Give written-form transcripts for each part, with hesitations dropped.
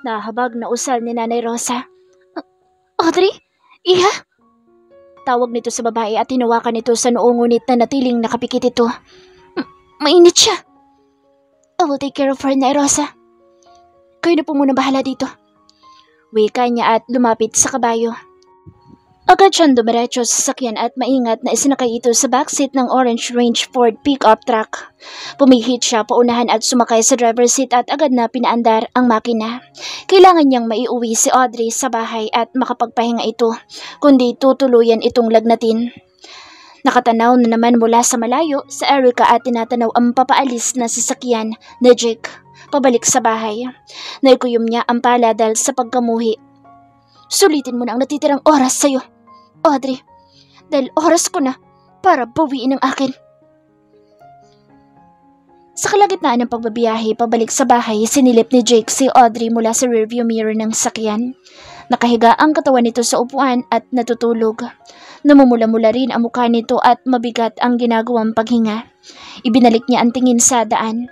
Nahabag na usal ni Nanay Rosa. Audrey? Iha? Tawag nito sa babae at hinawakan nito sa noo ngunit natiling nakapikit ito. Mainit siya. I will take care of her, Nanay Rosa. Kayo na po muna bahala dito. Wika niya at lumapit sa kabayo. Agad siyang dumiretso sa sasakyan at maingat na isinakay ito sa backseat ng Orange Range Ford pickup truck. Pumihit siya paunahan at sumakay sa driver's seat at agad na pinaandar ang makina. Kailangan niyang maiuwi si Audrey sa bahay at makapagpahinga ito, kundi tutuluyan itong lagnatin. Nakatanaw na naman mula sa malayo sa Erica at tinatanaw ang papaalis na sasakyan na Jake pabalik sa bahay. Naikuyom niya ang pala dahil sa pagkamuhi. Sulitin mo na ang natitirang oras sa'yo, Audrey, dahil oras ko na para bawiin ang akin. Sa kalagitnaan ng pagbabiyahe pabalik sa bahay, sinilip ni Jake si Audrey mula sa rearview mirror ng sakyan. Nakahiga ang katawan nito sa upuan at natutulog. Namumula-mula rin ang mukha nito at mabigat ang ginagawang paghinga. Ibinalik niya ang tingin sa daan.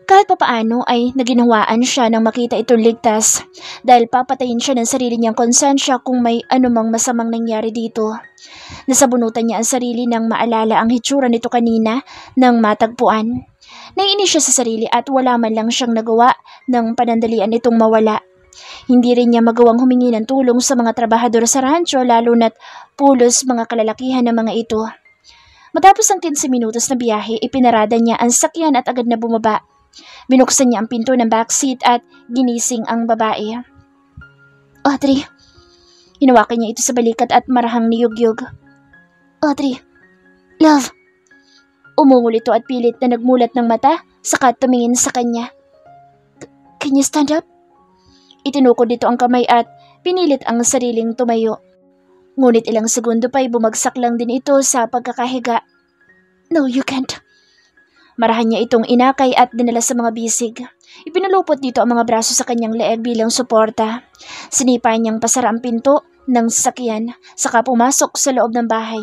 Kahit papaano ay naginawaan siya nang makita itong ligtas dahil papatayin siya ng sarili niyang konsensya kung may anumang masamang nangyari dito. Nasabunutan niya ang sarili nang maalala ang hitsura nito kanina nang matagpuan. Naiinis siya sa sarili at wala man lang siyang nagawa ng panandalian itong mawala. Hindi rin niya magawang humingi ng tulong sa mga trabahador sa rancho lalo na't pulos mga kalalakihan ng mga ito. Matapos ang 15 minutos na biyahe, ipinarada niya ang sakyan at agad na bumaba. Binuksan niya ang pinto ng backseat at ginising ang babae. Audrey. Hinawakan niya ito sa balikat at marahang niyugyug. Audrey. Love. Umungol ito at pilit na nagmulat ng mata saka tumingin sa kanya. Can you stand up? Itinukod dito ang kamay at pinilit ang sariling tumayo. Ngunit ilang segundo pa'y bumagsak lang din ito sa pagkakahiga. No, you can't. Marahan niya itong inakay at dinala sa mga bisig. Ipinulupot dito ang mga braso sa kanyang leeg bilang suporta. Sinipa niyang pasara ang pinto ng sasakyan, saka pumasok sa loob ng bahay.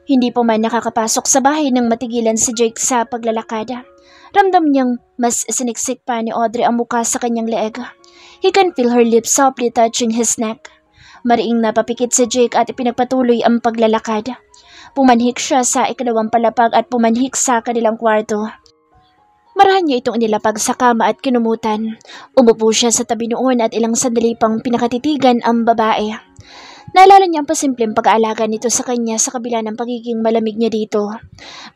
Hindi pa man nakakapasok sa bahay nang matigilan si Jake sa paglalakad. Ramdam niyang mas siniksik pa ni Audrey ang muka sa kanyang leeg. He can feel her lips softly touching his neck. Mariing napapikit si Jake at ipinagpatuloy ang paglalakad. Pumanhik siya sa ikalawang palapag at pumanhik sa kanilang kwarto. Marahan niya itong inilapag sa kama at kinumutan. Umupo siya sa tabi noon at ilang sandali pang pinakatitigan ang babae. Naalala niya ang pasimpleng pag-aalaga nito sa kanya sa kabila ng pagiging malamig niya dito.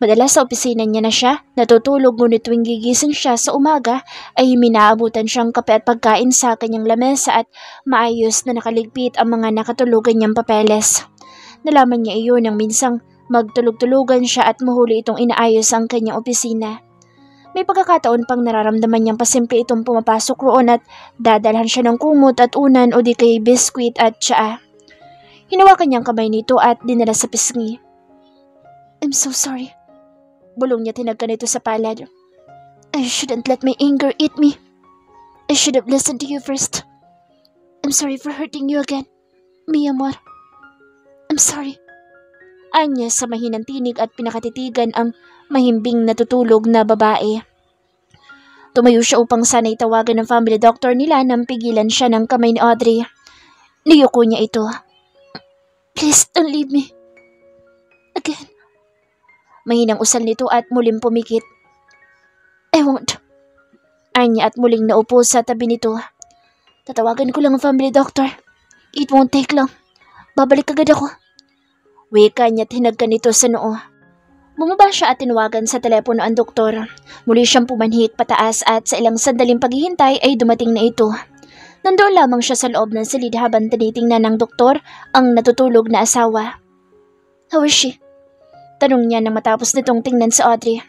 Madalas sa opisina niya na siya natutulog ngunit tuwing gigising siya sa umaga ay minaabutan siyang kape at pagkain sa kanyang lamesa at maayos na nakaligpit ang mga nakatulugan niyang papeles. Nalaman niya iyon nang minsang magtulog-tulugan siya at mahuli itong inaayos ang kanyang opisina. May pagkakataon pang nararamdaman niyang pasimple itong pumapasok roon at dadalhan siya ng kumot at unan o di kay biskwit at tsaa. Hinawakan niyang kamay nito at dinala sa pisngi. I'm so sorry. Bulong niya tinagka nito sa palad. I shouldn't let my anger eat me. I should have listened to you first. I'm sorry for hurting you again, mi amor. I'm sorry. Anya sa mahinang tinig at pinakatitigan ang mahimbing natutulog na babae. Tumayo siya upang sana'y tawagan ng family doctor nila nang pigilan siya ng kamay ni Audrey. Niyuko niya ito. Please don't leave me. Again. Mahinang usal nito at muling pumikit. I won't. Anya at muling naupo sa tabi nito. Tatawagan ko lang ang family doctor. It won't take long. Babalik agad ako. Wika niya't hinagka nito sa noo. Bumaba siya at tinawagan sa telepono ang doktor. Muli siyang pumanhik pataas at sa ilang sandaling paghihintay ay dumating na ito. Nandoon lamang siya sa loob ng silid habang tinitingnan ng doktor ang natutulog na asawa. How is she? Tanong niya nang matapos nitong tingnan sa Audrey.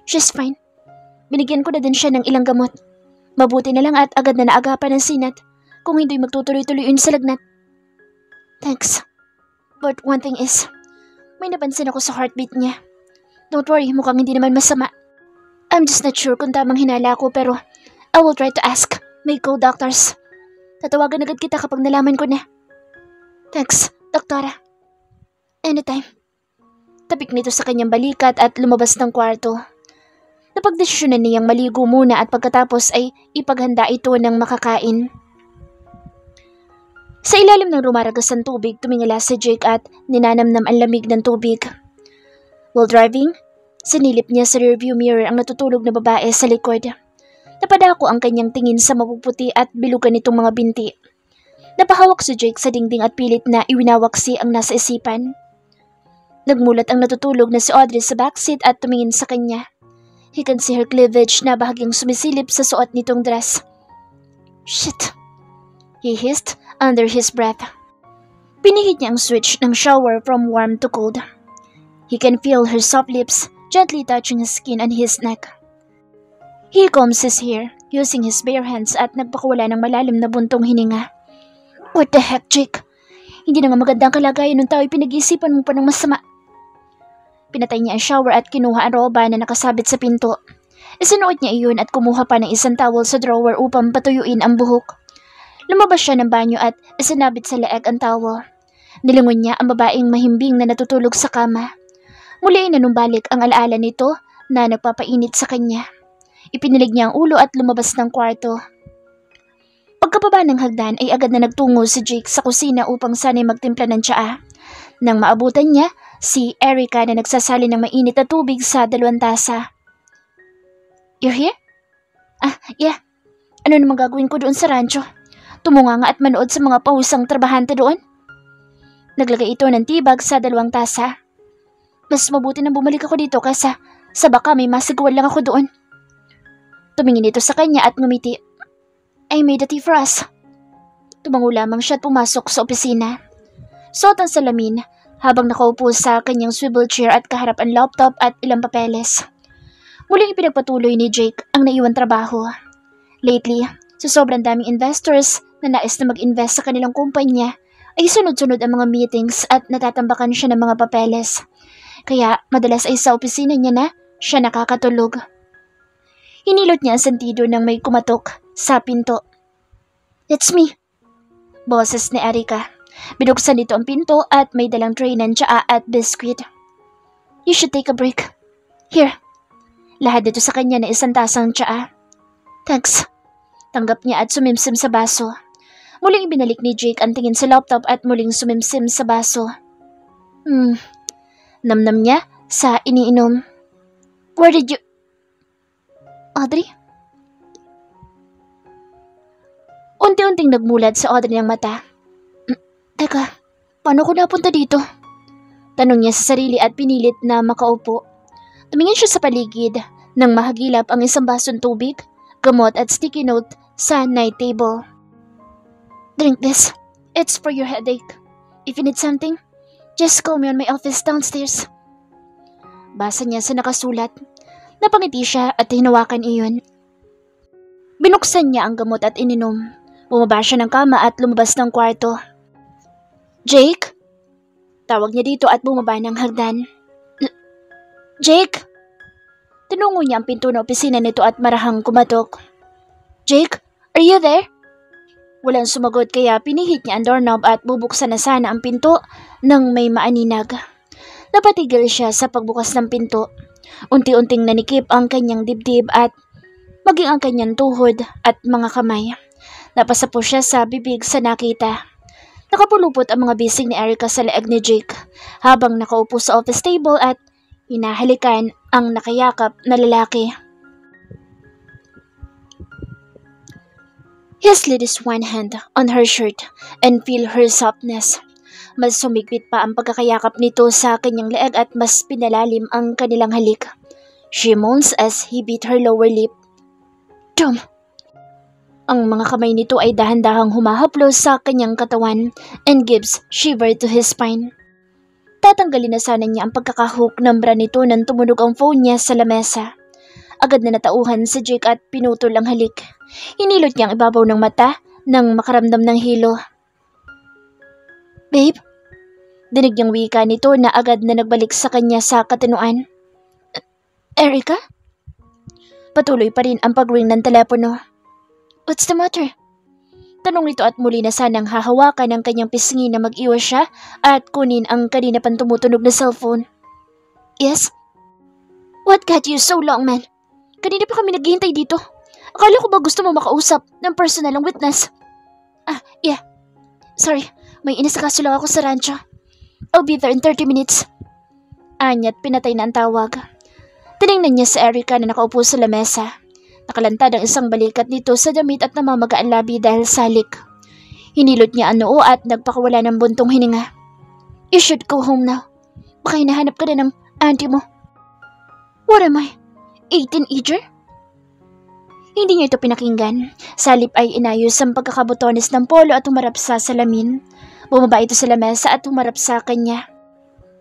She's fine. Binigyan ko na din siya ng ilang gamot. Mabuti na lang at agad na naagapan ng sinat. Kung hindi magtutuloy-tuloy yun sa lagnat. Thanks. But one thing is, may napansin ako sa heartbeat niya. Don't worry, mukhang hindi naman masama. I'm just not sure kung tamang hinala ko pero I will try to ask my co-doctors. Tatawagan agad kita kapag nalaman ko na. Thanks, doktora. Anytime. Tapik nito sa kanyang balikat at lumabas ng kwarto. Napagdesisyonan niyang maligo muna at pagkatapos ay ipaghanda ito ng makakain. Sa ilalim ng rumaragasang tubig, tumingala si Jake at ninanamnam ang lamig ng tubig. While driving, sinilip niya sa rearview mirror ang natutulog na babae sa likod. Napadako ang kanyang tingin sa mapuputi at bilugan nitong mga binti. Napahawak si Jake sa dingding at pilit na iwinawaksi ang nasa isipan. Nagmulat ang natutulog na si Audrey sa backseat at tumingin sa kanya. He can see her cleavage na bahagyang sumisilip sa suot nitong dress. Shit! He hissed under his breath. Pinihit niya ang switch ng shower from warm to cold. He can feel her soft lips gently touching his skin and his neck. He combs his hair using his bare hands at nagpakawala ng malalim na buntong hininga. What the heck, Jake? Hindi na nga magandang kalagayan ng tao, pinag-iisipan mo pa ng masama. Pinatay niya ang shower at kinuha ang roba na nakasabit sa pinto. Isinuot niya iyon at kumuha pa ng isang towel sa drawer upang patuyuin ang buhok. Lumabas siya ng banyo at isinabit sa leeg ang towel. Nilingon niya ang babaeng mahimbing na natutulog sa kama. Muli ay nanumbalik ang alaala nito na nagpapainit sa kanya. Ipinilig niya ang ulo at lumabas ng kwarto. Pagkababa ng hagdan ay agad na nagtungo si Jake sa kusina upang sana'y magtimpla ng tsaa. Nang maabutan niya, si Erica na nagsasali ng mainit na tubig sa 2 tasa. You're here? Yeah. Ano namang gagawin ko doon sa rancho? Tumunga nga at manood sa mga pahusang trabahante doon? Naglagay ito ng tibag sa 2 tasa. Mas mabuti nang bumalik ako dito kaysa sa baka may masigwan lang ako doon. Tumingin ito sa kanya at ngumiti. I made a tea for us. Tumango lamang siya at pumasok sa opisina. Suot ang salamin habang nakaupo sa kanyang swivel chair at kaharap ang laptop at ilang papeles. Muling ipinagpatuloy ni Jake ang naiwan trabaho. Lately, sa sobrang daming investors na nais na mag-invest sa kanilang kumpanya, ay sunod-sunod ang mga meetings at natatambakan siya ng mga papeles. Kaya madalas ay sa opisina niya na siya nakakatulog. Hinilot niya ang sentido nang may kumatok sa pinto. It's me, boses ni Erica. Binuksan nito ang pinto at may dalang tray ng tsaa at biscuit. You should take a break. Here. Lahad dito sa kanya na 1 tasang tsaa. Thanks. Tanggap niya at sumimsim sa baso. Muling ibinalik ni Jake ang tingin sa laptop at muling sumimsim sa baso. Namnam niya sa iniinom. Where did you... Audrey? Unti-unting nagmulat sa Audrey ng mata. Teka, paano ko napunta dito? Tanong niya sa sarili at pinilit na makaupo. Tumingin siya sa paligid nang mahagilap ang isang basong tubig, gamot at sticky note sa night table. Drink this. It's for your headache. If you need something, just call me on my office downstairs. Basa niya sa nakasulat. Napangiti siya at hinawakan iyon. Binuksan niya ang gamot at ininom. Bumaba siya ng kama at lumabas ng kwarto. Jake? Tawag niya dito at bumaba ng hagdan. Jake? Tinungo niya ang pinto ng opisina nito at marahang kumatok. Jake, are you there? Walang sumagot kaya pinihit niya ang doorknob at bubuksan na sana ang pinto nang may maaninag. Napatigil siya sa pagbukas ng pinto. Unti-unting nanikip ang kanyang dibdib at maging ang kanyang tuhod at mga kamay. Napasa po siya sa bibig sa nakita. Nakapulupot ang mga bisig ni Erica sa leeg ni Jake habang nakaupo sa office table at hinahalikan ang nakayakap na lalaki. He slid his one hand on her shirt and feel her softness. Mas sumigpit pa ang pagkakayakap nito sa kanyang leeg at mas pinalalim ang kanilang halik. She moans as he beat her lower lip. Dumb! Ang mga kamay nito ay dahan-dahang humahaplos sa kanyang katawan and gives shiver to his spine. Tatanggalin na sana niya ang pagkakahook ng bra nito nang tumunog ang phone niya sa lamesa. Agad na natauhan si Jake at pinutol ang halik. Hinilot niya ang ibabaw ng mata nang makaramdam ng hilo. Babe? Dinig niyang wika nito na agad na nagbalik sa kanya sa katinuan. Erica? Patuloy pa rin ang pag-ring ng telepono. What's the matter? Tanong nito at muli na sanang hahawakan ang kanyang pisngi na mag-iwas siya at kunin ang kanina pang tumutunog na cellphone. Yes? What got you so long, man? Kanina pa kami naghihintay dito. Akala ko ba gusto mo makausap ng personal ng witness? Yeah. Sorry, may inasikaso lang ako sa rancho. I'll be there in 30 minutes. Anya't pinatay na ang tawag. Tiningnan niya si Erica na nakaupo sa lamesa. Nakalantad ang isang balikat nito sa damit at namamaga ang labi dahil salik. Hinilot niya ang noo at nagpakawala ng buntong hininga. You should go home now. Baka hinahanap ka na ng auntie mo. What am I? a teenager? Hindi niya ito pinakinggan. Salip ay inayos ang pagkakabutones ng polo at humarap sa salamin. Bumaba ito sa lamesa at humarap sa kanya.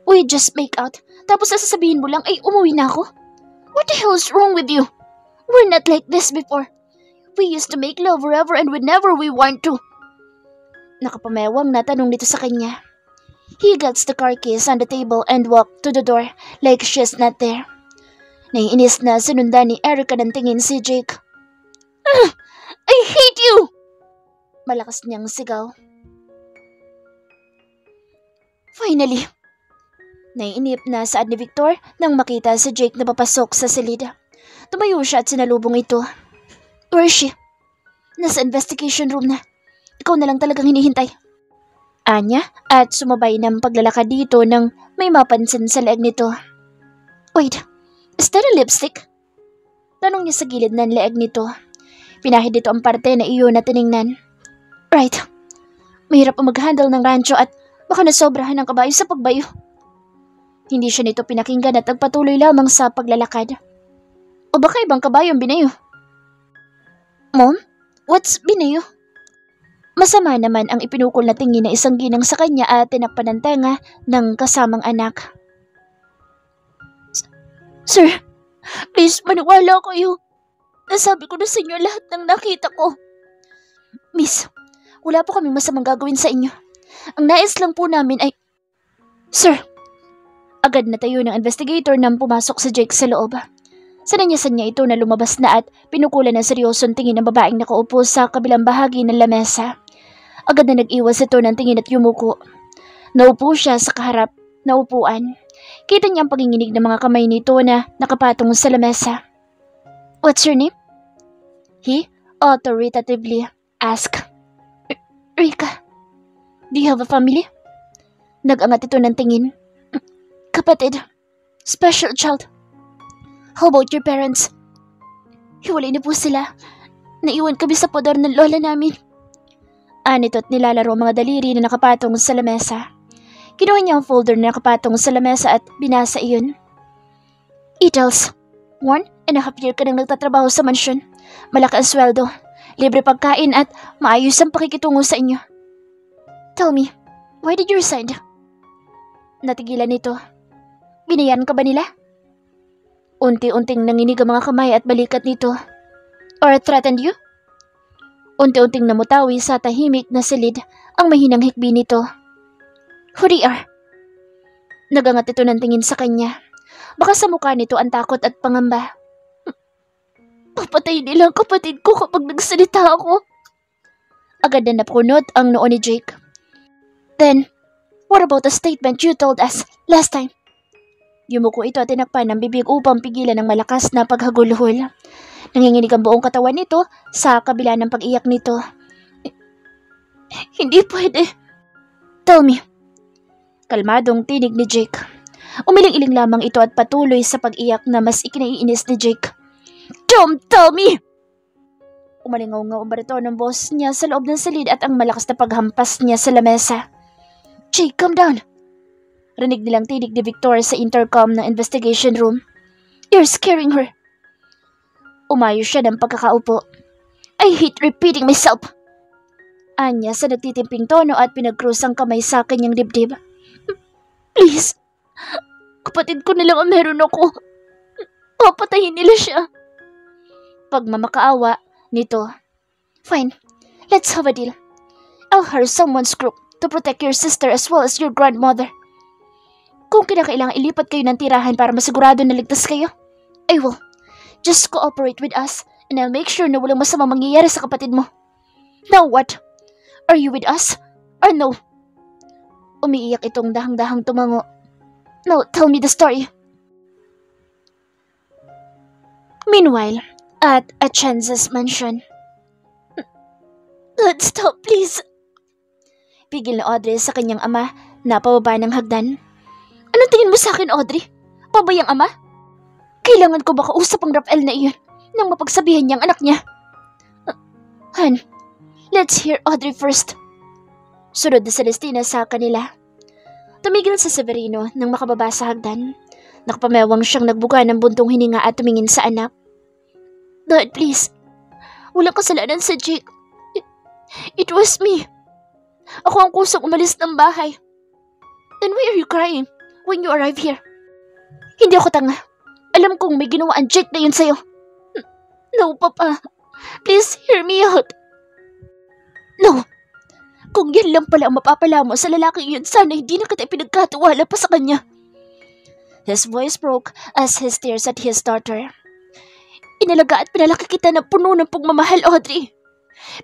We just make out. Tapos sasabihin mo lang ay umuwi na ako? What the hell is wrong with you? We're not like this before. We used to make love forever and whenever we want to. Nakapamewang na tanong nito sa kanya. He gets the car keys on the table and walked to the door like she's not there. Naiinis na sinundan ni Erica ng tingin si Jake. I hate you! Malakas niyang sigaw. Finally! Naiinip na saad ni Victor nang makita si Jake na papasok sa silid. Tumayo siya at sinalubong ito. Where is she? Nasa investigation room na. Ikaw na lang talagang hinihintay. Anya at sumabay ng paglalakad dito nang may mapansin sa leeg nito. Wait, is that a lipstick? Tanong niya sa gilid ng leeg nito. Pinahid dito ang parte na iyon na tiningnan. Right. Mahirap ang mag-handle ng rancho at baka nasobrahan ng kabayo sa pagbayo. Hindi siya nito pinakinggan at nagpatuloy lamang sa paglalakad. O baka ibang kabayo ang binayo? Mom, what's binayo? Masama naman ang ipinukol na tingin na isang ginang sa kanya at tinakpan ng tenga ng kasamang anak. Sir, please maniwala kayo. Nasabi ko na sa inyo lahat ng nakita ko. Miss, wala po kaming masamang gagawin sa inyo. Ang nais lang po namin ay... Sir, agad na tayo ng investigator nang pumasok si Jake sa loob. Sananyasan niya ito na lumabas na at pinukulan ng seryosong tingin ng babaeng nakaupo sa kabilang bahagi ng lamesa. Agad na nag-iwas ito ng tingin at yumuko. Naupo siya sa kaharap na upuan. Kita niya ang panginginig ng mga kamay nito na nakapatong sa lamesa. What's your name? He authoritatively asked. Rika, do you have a family? Nag-angat ito ng tingin. Kapatid. Special child. How about your parents? Hiwalay na po sila. Naiwan kami sa poder ng lola namin. Anito at nilalaro ang mga daliri na nakapatong sa lamesa. Kinuha niya ang folder na nakapatong sa lamesa at binasa iyon. Itels, 1.5 year ka nang nagtatrabaho sa mansyon. Malaki ang sweldo, libre pagkain at maayos ang pakikitungo sa inyo. Tell me, why did you resign? Natigilan nito. Binayan ka ba nila? Unti-unting nanginig ang mga kamay at balikat nito. Or threatened you? Unti-unting namutawi sa tahimik na silid ang mahinang hikbi nito. Who they are? Nagangat ito ng tingin sa kanya. Baka sa mukha nito ang takot at pangamba. Papatay nila ang kapatid ko kapag nagsalita ako. Agad na napunot ang noo ni Jake. Then, what about the statement you told us last time? Yumuko ito at tinakpan ng bibig upang pigilan ng malakas na paghagulhol. Nanginginig ang buong katawan nito sa kabila ng pag-iyak nito. Hindi pwede. Tell me. Kalmadong tinig ni Jake. Umiling-iling lamang ito at patuloy sa pag-iyak na mas ikinaiinis ni Jake. Don't tell me! Umalingaw-ngaw ang bariton ng boss niya sa loob ng silid at ang malakas na paghampas niya sa lamesa. Jake, calm down. Rinig nilang tinig ni Victor sa intercom ng investigation room. You're scaring her. Umayos siya ng pagkakaupo. I hate repeating myself. Anya sa nagtitimping tono at pinag-cross ang kamay sa kanyang dibdib. Please, kapatid ko na lang ang meron ako. Papatayin nila siya. Pagmamakaawa nito. Fine, let's have a deal. I'll hire someone's group to protect your sister as well as your grandmother. Kung kinakailangan ilipat kayo ng tirahan para masigurado na ligtas kayo, I will. Just cooperate with us and I'll make sure na walang masamang mangyayari sa kapatid mo. Now what? Are you with us or no? Umiiyak itong dahang-dahang tumango. No, tell me the story. Meanwhile, at Atienza's mansion. Stop, please. Pigil na Audrey sa kanyang ama na pababa ng hagdan. Anong tingin mo sa akin, Audrey? Pabayang ama? Kailangan ko ba kausap ang Rafael na iyon nang mapagsabihan niyang anak niya? Han, let's hear Audrey first. Sunod na Celestina sa kanila. Tumigil sa Severino nang makababa sa hagdan. Nakapamewang siyang nagbuga ng buntong hininga at tumingin sa anak. Dad, please. Walang kasalanan sa Jake. It was me. Ako ang kusang umalis ng bahay. Then why are you crying when you arrive here? Hindi ako tanga. Alam kong may ginawa ang Jake na yun sa'yo. No, Papa. Please hear me out. No. Kung yan lang pala ang mapapala mo sa lalaking yun, sana hindi na kita ipinagkatiwala pa sa kanya. His voice broke as he stares at his daughter. Inalaga at pinalaki kita ng puno ng pagmamahal, Audrey.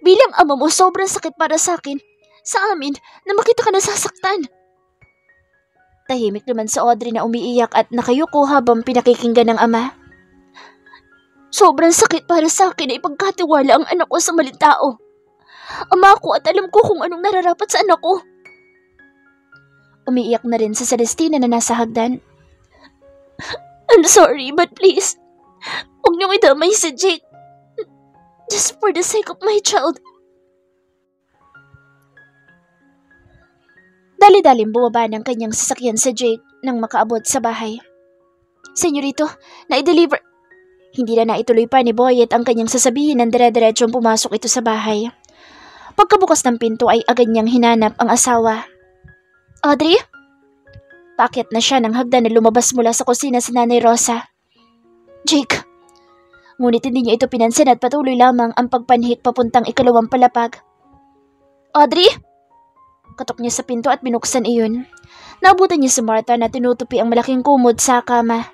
Bilang ama mo, sobrang sakit para sa akin, sa amin, na makita ka nasasaktan. Tahimik naman si Audrey na umiiyak at nakayuko habang pinakikinggan ng ama. Sobrang sakit para sa akin na ipagkatiwala ang anak ko sa maling tao. Ama ko at alam ko kung anong nararapat sa anak ko. Umiiyak na rin sa Celestina na nasa hagdan. I'm sorry, but please, huwag niyong idamay si Jake. Just for the sake of my child. Dali-daling bumaba ng kanyang sasakyan sa Jake nang makaabot sa bahay. Senyorito, na-deliver. Hindi na naituloy pa ni Boyet ang kanyang sasabihin nang dire-diretsong pumasok ito sa bahay. Pagkabukas ng pinto ay agad niyang hinanap ang asawa. Audrey? Paakyat na siya ng hagdan na lumabas mula sa kusina sa Nanay Rosa. Jake. Ngunit hindi niya ito pinansin at patuloy lamang ang pagpanhik papuntang ikalawang palapag. Audrey? Katok niya sa pinto at binuksan iyon. Naabutan niya si Martha na tinutupi ang malaking kumod sa kama.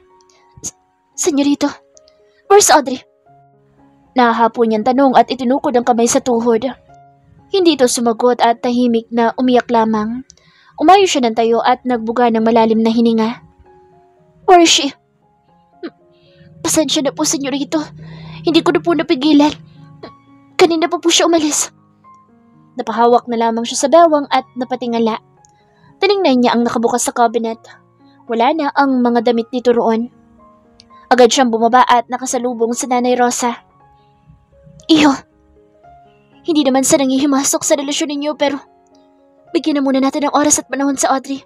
Senyorito, where's Audrey? Nahahapo niyang tanong at itinukod ang kamay sa tuhod. Hindi ito sumagot at tahimik na umiyak lamang. Umayo siya ng tayo at nagbuga ng malalim na hininga. Where is she? Pasensya na po, senyorito. Hindi ko na po napigilan. Kanina pa po siya umalis. Napahawak na lamang siya sa bewang at napatingala. Tiningnan niya ang nakabukas sa cabinet. Wala na ang mga damit nito roon. Agad siyang bumaba at nakasalubong sa Nanay Rosa. Iyo, hindi naman sa nangihimasok sa relasyon ninyo pero bigyan na muna natin ng oras at panahon sa Audrey.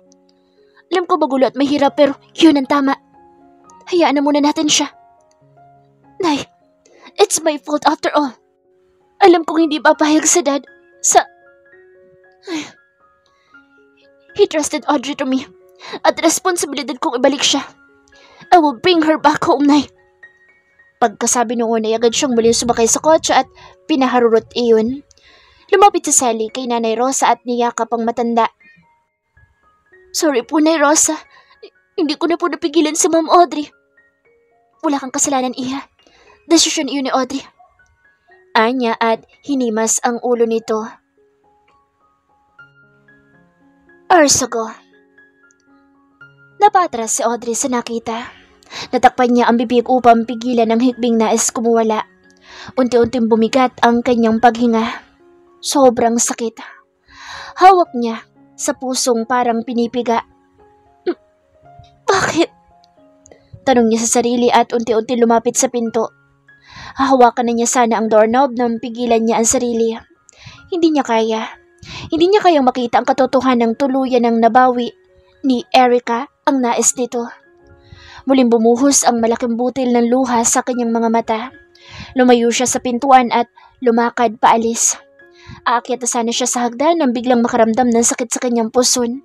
Alam ko magulo at mahirap pero yun ang tama. Hayaan na muna natin siya. Nay, it's my fault after all. Alam kong hindi papayag sa dad sa... He trusted Audrey to me at responsibilidad kong ibalik siya. I will bring her back home, Nay. Pagkasabi noon ay agad siyang muli sumakay sa kotse at pinaharurot iyon. Lumapit si Sally kay Nanay Rosa at niyakap ang matanda. Sorry po, Nay Rosa. Hindi ko na po napigilan si Ma'am Audrey. Wala kang kasalanan, Iha. Desisyon iyon ni Audrey. Anya at hinimas ang ulo nito. Hours ago. Napatras si Audrey sa nakita. Natakpan niya ang bibig upang pigilan ang hikbing nais kumuwala. Unti-unting bumigat ang kanyang paghinga. Sobrang sakit. Hawak niya sa pusong parang pinipiga. Bakit? Tanong niya sa sarili at unti-unti lumapit sa pinto. Hahawakan na niya sana ang doorknob nang pigilan niya ang sarili. Hindi niya kaya. Hindi niya kayang makita ang katotohanan ng tuluyan ng nabawi ni Erica ang nais nito. Muling bumuhos ang malaking butil ng luha sa kanyang mga mata. Lumayo siya sa pintuan at lumakad paalis. Aakyat na sana siya sa hagdan nang biglang makaramdam ng sakit sa kanyang puson.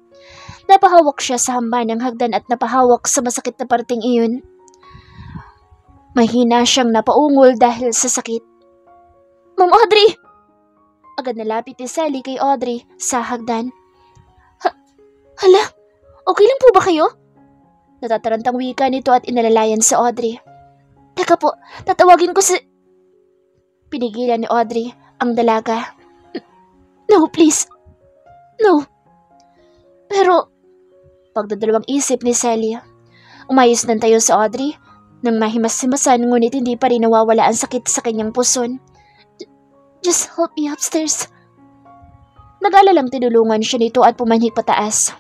Napahawak siya sa hamba ng hagdan at napahawak sa masakit na parting iyon. Mahina siyang napaungol dahil sa sakit. Ma'am Audrey! Agad nalapit ni Sally kay Audrey sa hagdan. Hala, okay lang po ba kayo? Natatarantang wika nito at inalalayan si Audrey. Teka po, tatawagin ko si... Pinigilan ni Audrey ang dalaga. No, please. No. Pero, pagdadalawang isip ni Sally, umayos ng tayo si Audrey Nang mahimas-himasan ngunit hindi pa rin nawawala ang sakit sa kanyang puson. Just help me upstairs. Nag-alalang tinulungan siya nito at pumanhik pataas.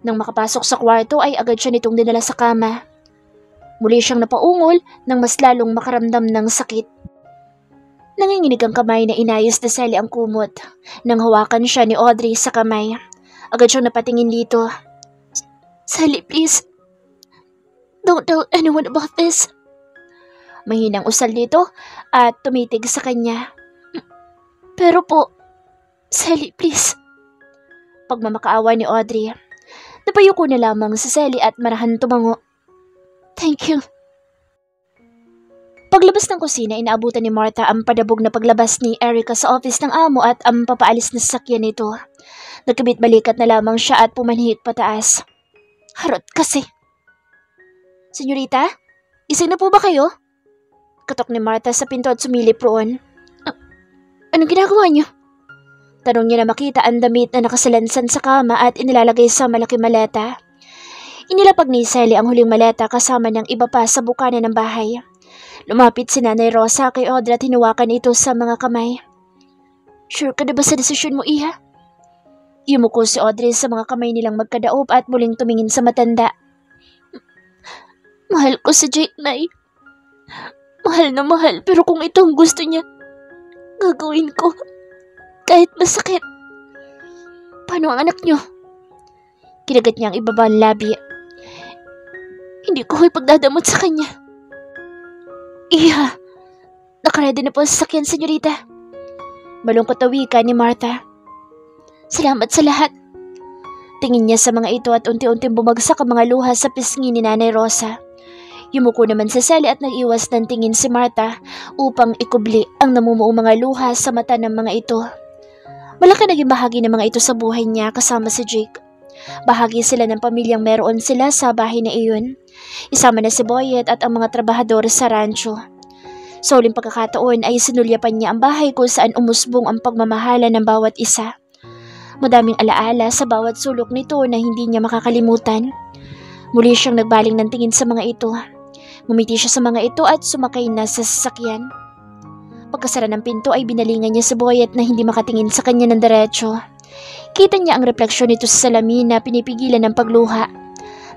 Nang makapasok sa kwarto ay agad siya nitong dinala sa kama. Muli siyang napaungol nang mas lalong makaramdam ng sakit. Nanginginig ang kamay na inayos ni Sally ang kumot. Nang hawakan siya ni Audrey sa kamay, agad siyang napatingin dito. Sally, please. Don't tell anyone about this. Mahinang usal dito at tumitig sa kanya. Pero po, Sally, please. Pagmamakaawa ni Audrey, napayuko na lamang si Sally at marahan tumango. Thank you. Paglabas ng kusina, inaabutan ni Martha ang padabog na paglabas ni Erica sa office ng amo at ang papaalis na sasakyan nito. Nagkabit-balikat na lamang siya at pumanhik pataas. Harot kasi. Senyorita, gising na po ba kayo? Katok ni Martha sa pinto at sumilip roon. Anong ginagawa niyo? Tanong niya na makita ang damit na nakasalansan sa kama at inilalagay sa malaking maleta. Inilapag ni Sally ang huling maleta kasama ng iba pa sa bukana ng bahay. Lumapit si Nanay Rosa kay Audrey at hinawakan ito sa mga kamay. Sure ka na ba sa desisyon mo, Iha? Yumuko si Audrey sa mga kamay nilang magkadaob at muling tumingin sa matanda. Mahal ko si Jake, Nay. Mahal na mahal, pero kung ito ang gusto niya, gagawin ko. Kahit masakit. Paano ang anak niyo? Kinagat niya ang ibaba ang labi. Hindi ko ipagdadamot sa kanya. Iha, nakaredy na po sa sasakyan, senyorita. Malungkot na wika ni Martha. Salamat sa lahat. Tingin niya sa mga ito at unti-unting bumagsak ang mga luha sa pisngi ni Nanay Rosa. Yumuko naman sa Sally at nag-iwas ng tingin si Martha upang ikubli ang namumuong mga luha sa mata ng mga ito. Malaki naging bahagi ng mga ito sa buhay niya kasama si Jake. Bahagi sila ng pamilyang meron sila sa bahay na iyon. Isama na si Boyet at ang mga trabahador sa rancho. Sa huling pagkakataon ay sinulyapan niya ang bahay kung saan umusbong ang pagmamahala ng bawat isa. Madaming alaala sa bawat sulok nito na hindi niya makakalimutan. Muli siyang nagbaling ng tingin sa mga ito. Ngumiti siya sa mga ito at sumakay na sa sasakyan. Pagkasara ng pinto ay binalingan niya si Boyet na hindi makatingin sa kanya ng diretso. Kita niya ang refleksyon nito sa salamin na pinipigilan ng pagluha.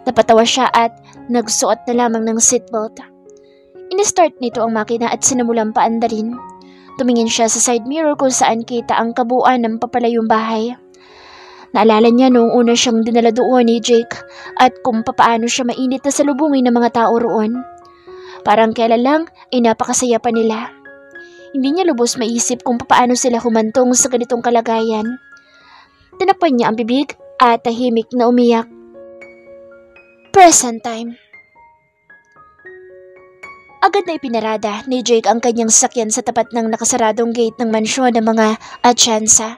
Napatawa siya at nagsuot na lamang ng seatbelt. In-start nito ang makina at sinamulang paandarin. Tumingin siya sa side mirror kung saan kita ang kabuuan ng papalayong bahay. Naalala niya noong una siyang dinala doon ni Jake at kung papaano siya mainit na salubungin ng mga tao roon. Parang kailan lang ay napakasaya pa nila. Hindi niya lubos maisip kung papaano sila humantong sa ganitong kalagayan. Tinakpan niya ang bibig at tahimik na umiyak. Present time. Agad na ipinarada ni Jake ang kanyang sasakyan sa tapat ng nakasaradong gate ng mansyon ng mga Atienza.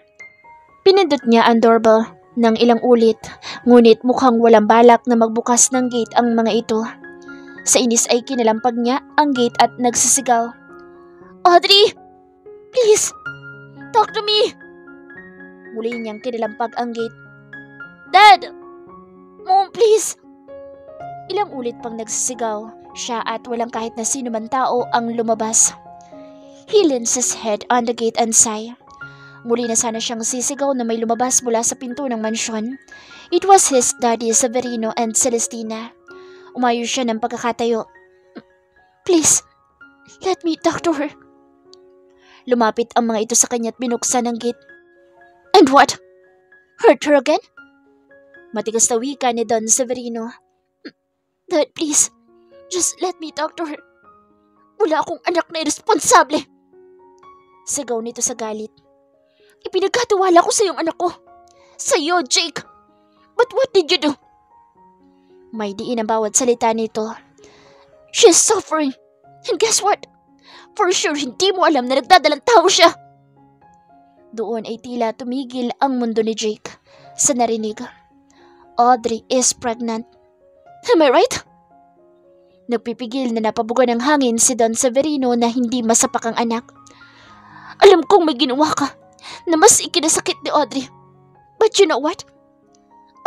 Pinindot niya ang doorbell ng ilang ulit, ngunit mukhang walang balak na magbukas ng gate ang mga ito. Sa inis ay kinalampag niya ang gate at nagsisigaw. Audrey! Please! Talk to me! Muli niyang kinalampag ang gate. Dad! Mom, please! Ilang ulit pang nagsisigaw siya at walang kahit na sino man tao ang lumabas. He leans his head on the gate and sigh. Muli na sana siyang sisigaw na may lumabas mula sa pinto ng mansyon. It was his daddy Severino and Celestina. Umayo siya ng pagkakatayo. Please, let me talk to her. Lumapit ang mga ito sa kanya at binuksan ang gate. And what? Hurt her again? Matigas na wika ni Don Severino. Dad, please. Just let me talk to her. Wala akong anak na irresponsable. Sigaw nito sa galit. Ipinagkatiwala ko sa iyong anak ko. Sa iyo, Jake. But what did you do? May diin ang bawat salita nito. She's suffering. And guess what? For sure, hindi mo alam na nagdadalang tao siya. Doon ay tila tumigil ang mundo ni Jake sa narinig. Audrey is pregnant. Am I right? Nagpipigil na napabuga ng hangin si Don Severino na hindi masapak ang anak. Alam kong may ginawa ka na mas ikinasakit ni Audrey. But you know what?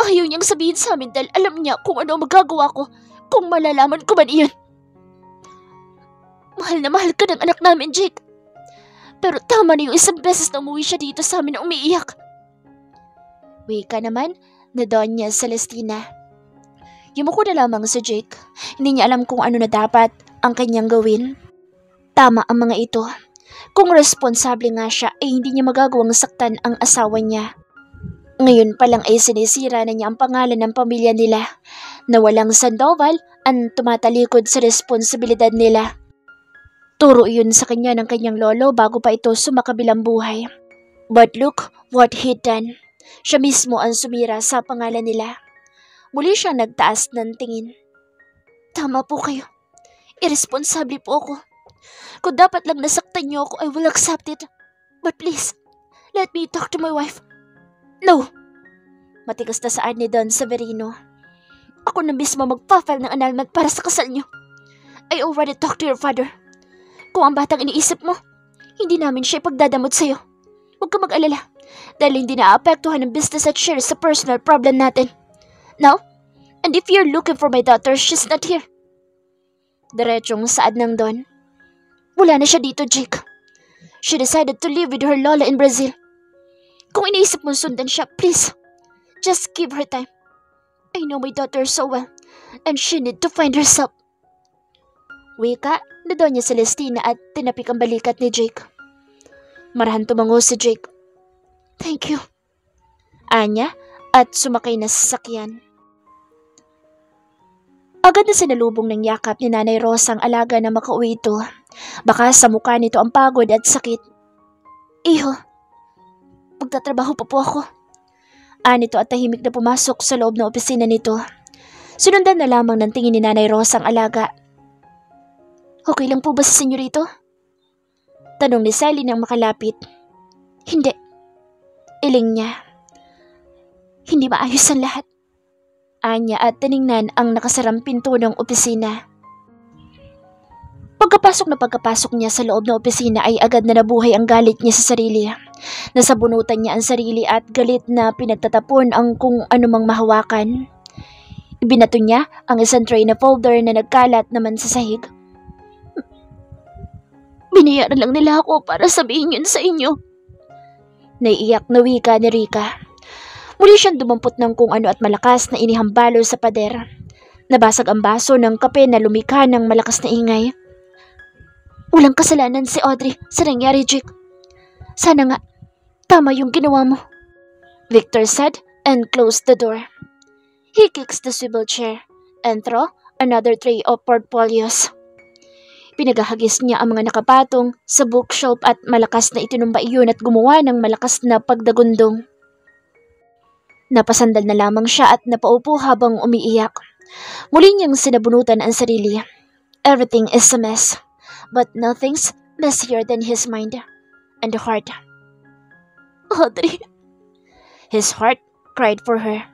Ayaw niyang sabihin sa amin dahil alam niya kung ano magagawa ko kung malalaman ko man iyon. Mahal na mahal ka ng anak namin, Jake. Pero tama na yung isang beses na umuwi siya dito sa amin na umiiyak. Wika naman na Doña Celestina. Yumuko na lamang si Jake. Hindi niya alam kung ano na dapat ang kanyang gawin. Tama ang mga ito. Kung responsable nga siya ay hindi niya magagawang saktan ang asawa niya. Ngayon pa lang ay sinisira na niya ang pangalan ng pamilya nila na walang Sandoval ang tumatalikod sa responsibilidad nila. Turo iyon sa kanya ng kanyang lolo bago pa ito sumakabilang buhay. But look what he done. Siya mismo ang sumira sa pangalan nila. Muli siyang nagtaas ng tingin. Tama po kayo. Irresponsable po ako. Kung dapat lang nasaktan niyo ako, I will accept it. But please, let me talk to my wife. No! Matigas na saan ni Don Severino. Ako na mismo magpa-file ng annulment para sa kasal niyo. I already talked to your father. Kung ang batang iniisip mo, hindi namin siya ipagdadamot sa'yo. Huwag ka mag-alala dahil hindi naapektuhan ng business at share sa personal problem natin. Now, and if you're looking for my daughter, she's not here. Diretsong saad ng Don. Wala na siya dito, Jake. She decided to live with her lola in Brazil. Kung iniisip mong sundan siya, please, just give her time. I know my daughter so well, and she need to find herself. Wika na Doña Celestina at tinapik ang balikat ni Jake. Marahan tumango si Jake. Thank you. Anya at sumakay na sa sasakyan. Agad na sinalubong ng yakap ni Nanay Rosa ang alaga na makauwi ito. Baka sa mukha nito ang pagod at sakit. Iho, magtatrabaho pa po ako. Anito at tahimik na pumasok sa loob ng opisina nito. Sinundan na lamang ng tingin ni Nanay Rosa ang alaga. Okay lang po ba sa senyorito? Tanong ni Sally nang makalapit. Hindi. Iling niya. Hindi maayos ang lahat. Anya at tiningnan ang nakasarang pinto ng opisina. Pagkapasok niya sa loob ng opisina ay agad na nabuhay ang galit niya sa sarili. Nasabunutan niya ang sarili at galit na pinagtatapon ang kung anumang mahawakan. Ibinato niya ang isang tray na folder na nagkalat naman sa sahig. Binayaran lang nila ako para sabihin yun sa inyo. Naiiyak na wika ni Rika. Muli siyang dumampot ng kung ano at malakas na inihambalo sa pader. Nabasag ang baso ng kape na lumikha ng malakas na ingay. Walang kasalanan si Audrey sa nangyari, Jake. Sana nga, tama yung ginawa mo. Victor said and closed the door. He kicks the swivel chair and throw another tray of portfolios. Pinagahagis niya ang mga nakapatong sa bookshelf at malakas na itinumba iyon at gumawa ng malakas na pagdagundong. Napasandal na lamang siya at napaupo habang umiiyak. Muli niyang sinabunutan ang sarili. Everything is a mess, but nothing's messier than his mind and heart. Audrey! His heart cried for her.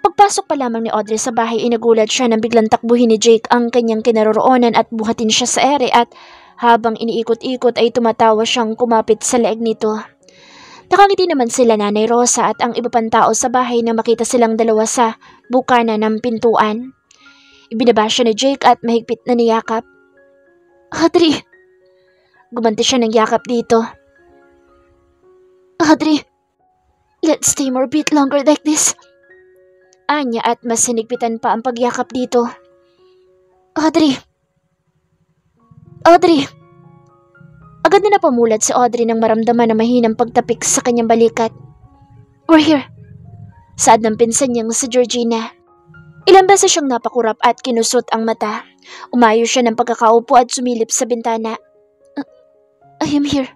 Pagpasok pa lamang ni Audrey sa bahay ay nagulat siya nang biglang takbuhin ni Jake ang kanyang kinaroroonan at buhatin siya sa ere at habang iniikot-ikot ay tumatawa siyang kumapit sa leeg nito. Nakangiti naman sila Nanay Rosa at ang iba pang tao sa bahay na makita silang dalawa sa bukana ng pintuan. Ibinaba siya ni Jake at mahigpit na niyakap. Audrey! Gumanti siya ng yakap dito. Audrey! Let's stay more bit longer like this. Anya at mas sinigpitan pa ang pagyakap dito. Audrey! Audrey! Agad na napamulat si Audrey nang maramdaman na mahinang pagtapik sa kanyang balikat. We're here. Saad ng pinsan niyang si Georgina. Ilang beses siyang napakurap at kinusot ang mata. Umayo siya ng pagkakaupo at sumilip sa bintana. I am here.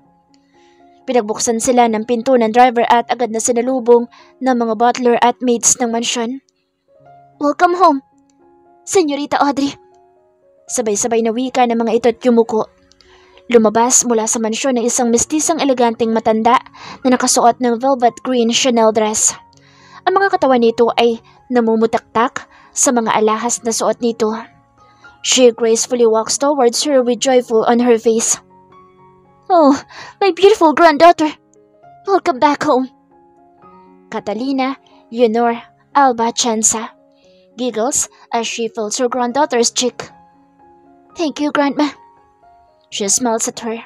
Pinagbuksan sila ng pinto ng driver at agad na sinalubong ng mga butler at maids ng mansyon. Welcome home, Senyorita Audrey. Sabay-sabay na wika ng mga ito at yumuko. Lumabas mula sa mansyon ng isang mestisang eleganteng matanda na nakasuot ng velvet green Chanel dress. Ang mga katawan nito ay namumutaktak sa mga alahas na suot nito. She gracefully walks towards her with joyful on her face. Oh, my beautiful granddaughter! Welcome back home! Catalina Leonor Alba Chanza giggles as she fills her granddaughter's cheek. Thank you, Grandma. She smiles at her.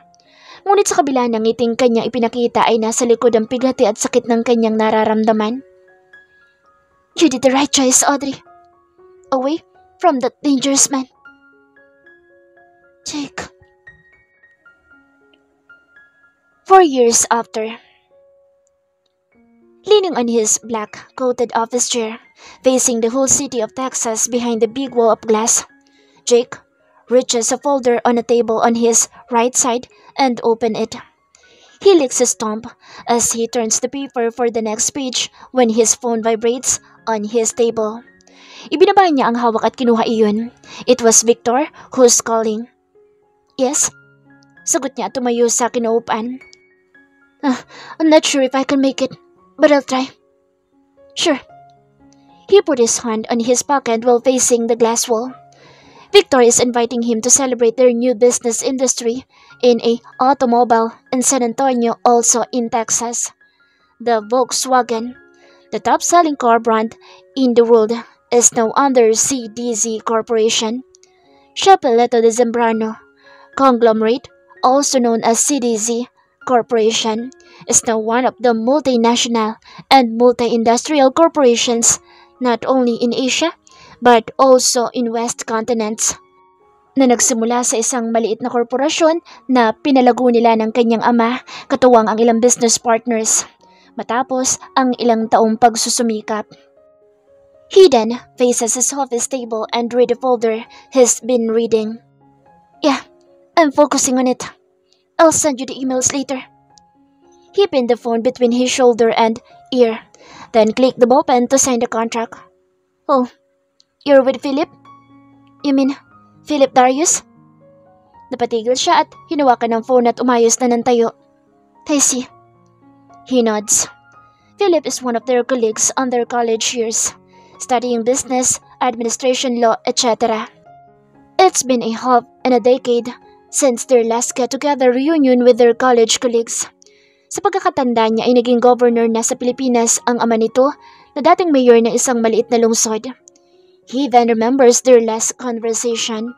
Ngunit sa kabila ng ngiting kanyang ipinakita ay nasa likod ang pigati at sakit ng kanyang nararamdaman. You did the right choice, Audrey. Away from that dangerous man. Jake. 4 years after. Leaning on his black-coated office chair, facing the whole city of Texas behind the big wall of glass, Jake reaches a folder on a table on his right side and opens it. He licks his thumb as he turns the paper for the next page when his phone vibrates on his table. Ibinaba niya ang hawak at kinuha iyon. It was Victor who's calling. Yes? Sagot niya at tumayo sa kinaupan. I'm not sure if I can make it, but I'll try. Sure. He put his hand on his pocket while facing the glass wall. Victor is inviting him to celebrate their new business industry in a automobile in San Antonio, also in Texas. The Volkswagen, the top-selling car brand in the world, is now under CDZ Corporation. Chapeleto de Zambrano conglomerate, also known as CDZ Corporation, is now one of the multinational and multi-industrial corporations not only in Asia but also in West continents, na nagsimula sa isang maliit na korporasyon na pinalago nila ng kanyang ama katuwang ang ilang business partners, matapos ang ilang taong pagsusumikap. He then faces his office table and read the folder he's been reading. Yeah, I'm focusing on it. I'll send you the emails later. He pinned the phone between his shoulder and ear, then clicked the button to sign the contract. Oh, you're with Philip? You mean Philip Darius? Napatigil siya at hinawakan ng phone at umayos na ng tayo. I see. He nods. Philip is one of their colleagues on their college years, studying business, administration law, etc. It's been a half and a decade since their last get-together reunion with their college colleagues. Sa pagkakatanda niya ay naging governor na sa Pilipinas ang ama nito na dating mayor ng isang maliit na lungsod. He then remembers their last conversation.